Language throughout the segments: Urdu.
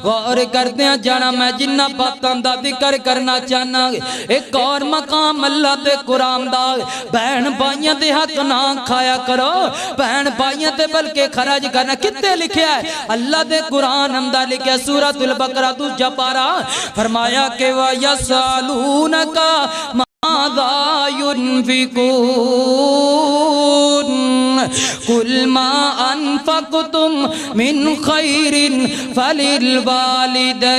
غور کرتے ہیں جانا میں جنہ باتاں دا ذکر کرنا چاہنا ایک اور مقام اللہ دے قرآن دا بہن بھائیاں دے حق نہ کھایا کرو بہن بھائیاں دے بلکہ خرج کرنا کتے لکھیا ہے اللہ دے قرآن ہم دا لکھیا سورۃ البقرہ دوسرا پارہ فرمایا کہ وَيَسْأَلُونَكَ ماذا ينفقون قل ما انفقتم من خير فللوالدين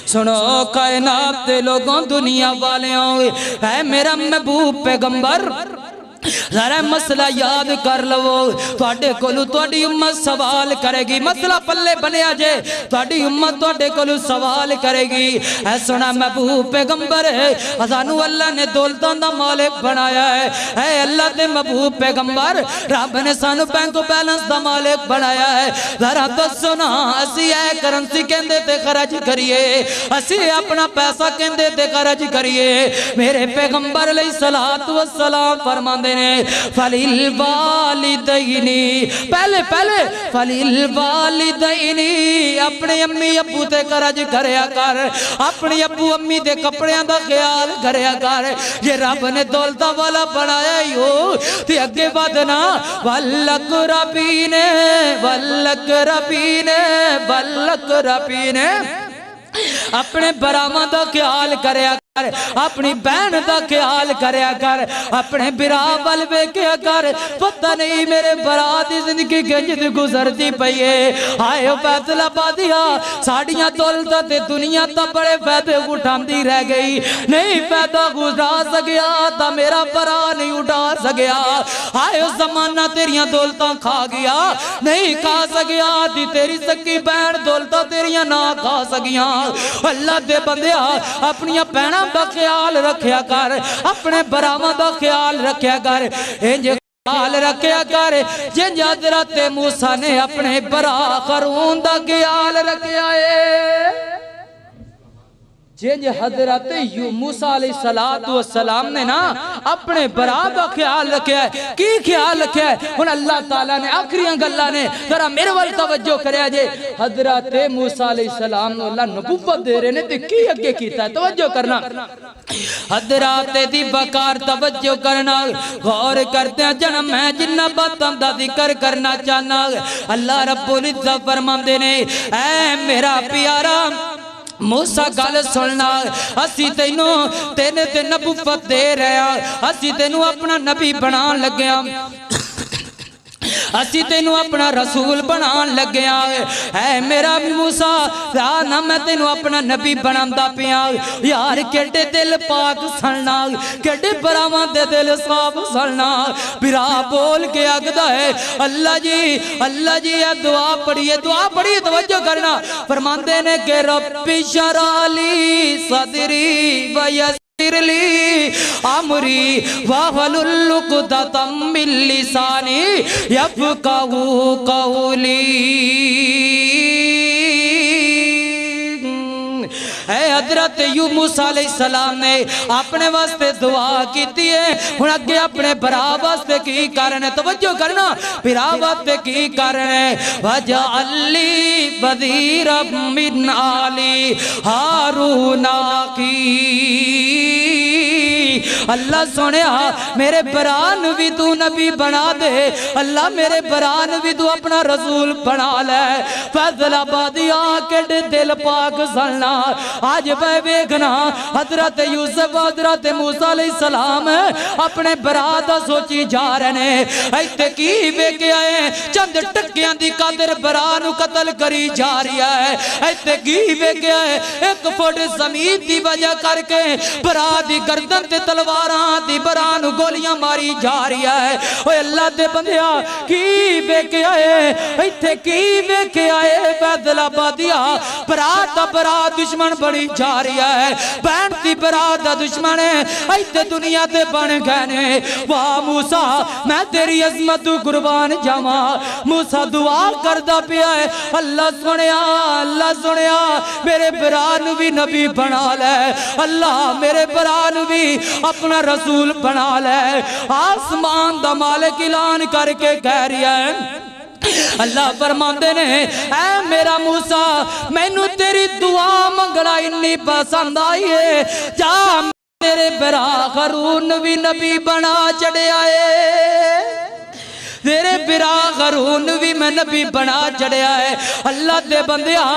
سنو کائنات دے لوگوں دنیا والے ہوئے اے میرا محبوب پیغمبر ذرا مسئلہ یاد کر لو تواڈے کولوں تواڈی امت سوال کرے گی مسئلہ پلے بنیا جے تواڈی امت تواڈے کولوں سوال کرے گی اے سونا محبوب پیغمبر ہے سانو اللہ نے دولتاں دا مالک بنایا ہے اے اللہ دے محبوب پیغمبر رب نے سانو بینک بیلنس دا مالک بنایا ہے ذرا دسو نا اسی اے کرنسی کہندے تے خرچ کریے اسی اپنا پیسہ کہندے تے خرچ کریے میرے پیغمبر علیہ الصلوۃ والسلام فرماندے فَلِلْوَالِدَيْنِ پہلے فَلِلْوَالِدَيْنِ اپنے امی ابو تے خرچ کریا کر اپنی ابو امی دے کپڑیاں دا خیال کریا کر یہ رب نے دولتہ والا بنایا ہی ہو تے اگے بدنا وَالْأَقْرَبِينَ اپنے برامہ دا خیال کریا کر اپنی بہن دا خیال کریا کر اپنے برا بلوے کیا کر پتہ نہیں میرے برا دی زندگی گنجد گزرتی پئیے آئے فیصلہ بادیا ساڑیاں دولتا تے دنیا تا بڑے فیدے اٹھان دی رہ گئی نہیں فیدہ گزرا سگیا تا میرا برا نہیں اٹھا سگیا آئے زمانہ تیریاں دولتا کھا گیا نہیں کھا سگیا دی تیری سکی بہن دولتا تیریاں نہ کھا سگیا اللہ دے بندیا اپنی بہناں دا خیال رکھیا کر اپنے برامہ دا خیال رکھیا کر انج خیال رکھیا کر جنج حضرت موسیٰ نے اپنے برا قارون دا خیال رکھیا ہے جنج حضرت موسیٰ علیہ السلام نے نا اپنے برا دا خیال رکھیا ہے کی خیال رکھیا ہے ان اللہ تعالیٰ نے آخری انگلہ نے ذرا میرے وال توجہ کریا جے حضرت موسیٰ علیہ السلام نے اللہ نبوت دے رہے نے کی اگے کیتا ہے توجہ کرنا حضرات دی بکار توجہ کرنا غور کرتے ہیں جنم میں جنہ باتاں دا ذکر کرنا چاہنا اللہ رب العزت فرماندے نے اے میرا پیارا موسیٰ گل سننا اسی تینوں تینے تے نبوت دے رہے ہیں اسی تینوں اپنا نبی بنان لگے ہیں اسی تینوں اپنا رسول بنان لگے ہیں اے میرا موسیٰ نہ میں تینوں اپنا نبی بنان دا پیا یار کیڑے دل پاک سننا کیڑے برامان دے دل صاف سننا برا بول کے اگدہ ہے اللہ جی دعا پڑھیے توجہ کرنا فرماندے نے کہ رب شرح لی صدری ویسر لی امری واحلل عقدۃ من لسانی یفقہوا قولی اے حضرت موسیٰ علیہ السلام نے اپنے واسطے دعا کیتی ہے ہن اگے اپنے برا واسطے کی کرنے توجہ کرنا برا واسطے کی کرنے وجعل لی وزیرا من آلی ہارون اخی اللہ سنیا میرے بران بھی تو نبی بنا دے اللہ میرے بران بھی تو اپنا رسول بنا لے فیصل آبادی آکے دل پاک سننا آج بے بیگنا حضرت یوسف حضرت موسیٰ علیہ السلام اپنے برادہ سوچی جا رہے ایتے کی بے کے آئے چند ٹکیاں دی قدر برانو قتل کری جا رہی ہے ایتے کی بے کے آئے ایک فوٹ زمین دی وجہ کر کے برادی گردن تے تلواراں دی برانو گولیاں ماری جا رہی ہے اوہ اللہ دے بندیا کی بے کے آئے ایتے کی بے کے آئے فیضل آبادیا براد دشمن بڑی جا رہی ہے بہن تی براد دشمن ہے ایتے دنیا تے بن گئے نے واہ موسیٰ میں تیری عظمت قربان جاما موسیٰ دعا کردہ پیا ہے اللہ سنیا میرے بران بھی نبی بنا لے اللہ میرے بران بھی اپنا رسول بنا لے آسمان دا مالک اعلان کر کے کہہ رہا ہے اللہ فرماندے نے اے میرا موسیٰ مینوں تیری دعا منگنا انی پسند آئی ہے جا میرے برا ہارون بھی نبی بنا چڑھیا ہے تیرے برا ہارون بھی میں نبی بنا چڑھیا ہے اللہ دے بندیاں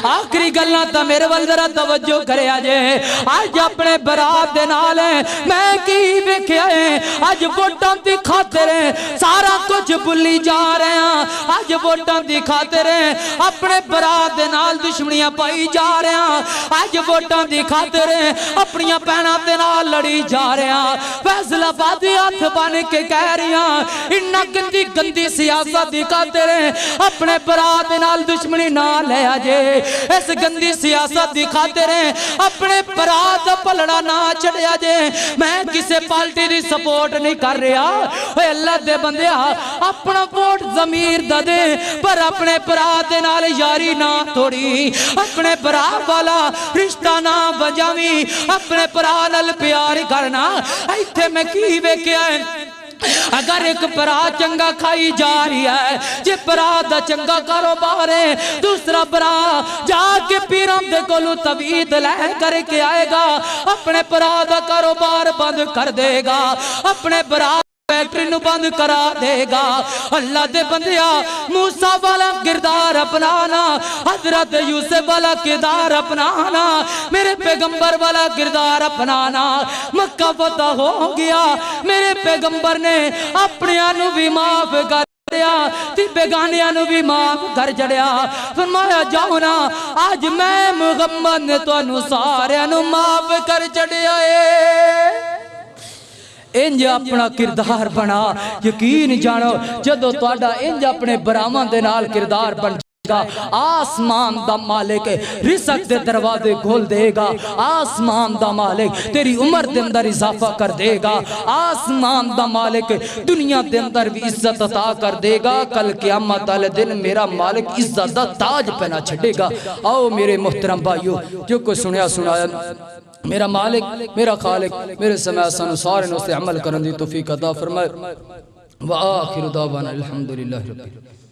آخری گلنا تا میرے والدرہ توجہ کرے آجے آج اپنے برات دے نال ہیں میں کی بکھیا ہے آج ووٹاں دی خاطر ہیں سارا کچھ بلی جا رہے ہیں آج ووٹاں دی خاطر ہیں اپنے برات دے نال دشمنیاں پائی جا رہے ہیں آج ووٹاں دی خاطر ہیں اپنیاں پہنا دے نال لڑی جا رہے ہیں فیصلہ بادی ہاتھ بانے کے کہہ رہی ہیں انہا گندی سیاست دی خاطر ہیں اپنے برات دے نال دشمنی نہ لے آجے اس گندی سیاست دی خاطر ہیں اپنے برات پلڑا نہ چڑھیا جے میں کسے پالٹی دی سپورٹ نہیں کر رہا اے اللہ دے بندے اپنا ووٹ ضمیر دا دے پر اپنے برات دے نال یاری نہ توڑی اپنے برات والا رشتہ نہ بجاوی اپنے برات نال پیار کرنا ایتھے میں کی ویکھیا ہے اگر ایک برا چنگا کھائی جا رہی ہے جے برا دا چنگا کاروبار ہے دوسرا برا جا کے پیرام دے کولو توید لے کر کے آئے گا اپنے برا دا کاروبار بند کر دے گا اپنے برا فیکٹری نو بند کرا دے گا اللہ دے بندیا موسیٰ والا کردار اپنانا حضرت یوسف والا کردار اپنانا میرے پیغمبر والا کردار اپنانا مکہ فتح ہو گیا میرے پیغمبر نے اپنے آنو بھی معاف کر دیا تی بیگانیاں نو بھی معاف کر جڑیا فرمایا جاؤ نا آج میں محمد نے تو انو سارے انو معاف کر جڑیا ہے انج اپنا کردار بنا یقین جانو جدو توڑا انج اپنے برامان دے نال کردار بن گا آسمان دا مالک رزق دے دروازے کھول دے گا آسمان دا مالک تیری عمر دے اندر اضافہ کر دے گا آسمان دا مالک دنیا دے اندر بھی عزت عطا کر دے گا کل قیامت والے دن میرا مالک عزت دا تاج پہنا چھڑے گا آؤ میرے محترم بھائیو جو کوئی سنیا سنایا میرا مالک میرا خالق میرے سماع سنو سارے نو سے عمل کرن دی توفیق عطا فرمائے وآخر دعوانا الحمدللہ رب العالمین